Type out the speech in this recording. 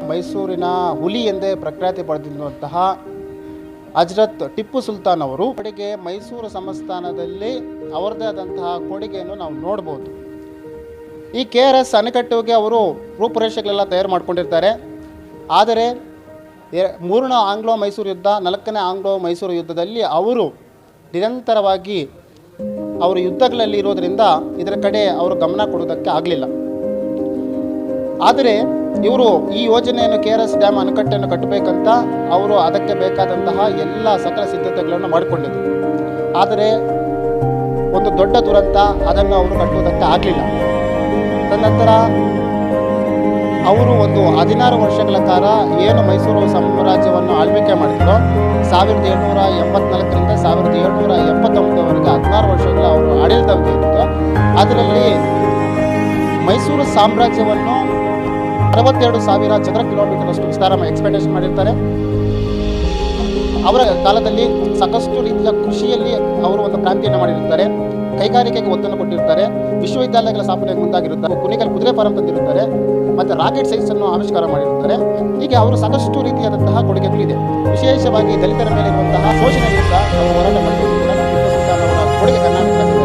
ಮೈಸೂರಿನ ಹುಲಿ ಎಂದೇ ಪ್ರಖ್ಯಾತಿ ಪಡೆದಿರುವಂತಹ ಹಜರತ್ ಟಿಪ್ಪು ಸುಲ್ತಾನ್ ಅವರು ಕೊಡುಗೆ ಮೈಸೂರು ಸಂಸ್ಥಾನದಲ್ಲಿ ಅವರದೇ ಆದಂತಹ ಕೊಡುಗೆಯನ್ನು ನಾವು ನೋಡ್ಬೋದು. ಈ KRS ಅಣೆಕಟ್ಟುಗೆ ಅವರು ರೂಪುರೇಷೆಗಳೆಲ್ಲ ತಯಾರು ಮಾಡ್ಕೊಂಡಿರ್ತಾರೆ. ಆದರೆ ಮೂರನೇ ಆಂಗ್ಲೋ ಮೈಸೂರು ಯುದ್ಧ, 4ನೇ ಆಂಗ್ಲೋ ಮೈಸೂರು ಯುದ್ಧದಲ್ಲಿ ಅವರು ನಿರಂತರವಾಗಿ ಅವರು ಯುದ್ಧಗಳಲ್ಲಿ ಇರೋದರಿಂದ ಇದರ ಕಡೆ ಅವರು ಗಮನ ಕೊಡೋದಕ್ಕೆ ಆಗಲಿಲ್ಲ. ಆದರೆ ಇವರು ಈ ಯೋಜನೆಯನ್ನು KRS ಡ್ಯಾಮ್ ಅಣೆಕಟ್ಟನ್ನು ಕಟ್ಟಬೇಕಂತ ಅವರು ಅದಕ್ಕೆ ಬೇಕಾದಂತಹ ಎಲ್ಲ ಸಕಲ ಸಿದ್ಧತೆಗಳನ್ನು ಮಾಡಿಕೊಂಡಿದ್ದರು. ಆದರೆ ಒಂದು ದೊಡ್ಡ ದುರಂತ, ಅದನ್ನು ಅವರು ಕಟ್ಟುವುದಕ್ಕೆ ಆಗಲಿಲ್ಲ. ತದನಂತರ ಅವರು ಒಂದು 16 ವರ್ಷಗಳ ಕಾಲ ಏನು ಮೈಸೂರು ಸಾಮ್ರಾಜ್ಯವನ್ನು ಆಳ್ವಿಕೆ ಮಾಡಿದ್ರು, 1784ರಿಂದ 1789ವರೆಗೆ 16 ವರ್ಷಗಳ ಅವರು ಆಡಳಿತವಿತ್ತು. ಅದರಲ್ಲಿ ಮೈಸೂರು ಸಾಮ್ರಾಜ್ಯವನ್ನು 62,000 ಚದರ ಕಿಲೋಮೀಟರ್ ಅಷ್ಟು ವಿಸ್ತಾರ ಎಕ್ಸ್ಪೆಂಡೇಷನ್ ಮಾಡಿರ್ತಾರೆ. ಅವರ ಕಾಲದಲ್ಲಿ ಸಾಕಷ್ಟು ರೀತಿಯ ಕೃಷಿಯಲ್ಲಿ ಅವರು ಒಂದು ಕ್ರಾಂತಿಯನ್ನು ಮಾಡಿರ್ತಾರೆ. ಕೈಗಾರಿಕೆಗೆ ಒತ್ತನ್ನು ಕೊಟ್ಟಿರ್ತಾರೆ. ವಿಶ್ವವಿದ್ಯಾಲಯಗಳ ಸ್ಥಾಪನೆಗೆ ಮುಂದಾಗಿರುತ್ತಾರೆ. ಕುಣಿಗಲ್ ಕುದುರೆ ಫಾರಂ ತಂದಿರುತ್ತಾರೆ. ಮತ್ತು ರಾಕೆಟ್ ಸೈನ್ಸನ್ನು ಆವಿಷ್ಕಾರ ಮಾಡಿರುತ್ತಾರೆ. ಹೀಗೆ ಅವರು ಸಾಕಷ್ಟು ರೀತಿಯಾದಂತಹ ಕೊಡುಗೆಗಳಿದೆ. ವಿಶೇಷವಾಗಿ ದಲಿತರ ಮೇಲೆ ಇರುವಂತಹ ಶೋಷಣೆ ವಿರುದ್ಧ ಅವರು ಹೋರಾಟ ಮಾಡಿರುತ್ತಾರೆ. ಟಿಪ್ಪು ಸುಲ್ತಾನ್ ಅವರ ಕೊಡುಗೆ ಕರ್ನಾಟಕದಲ್ಲಿ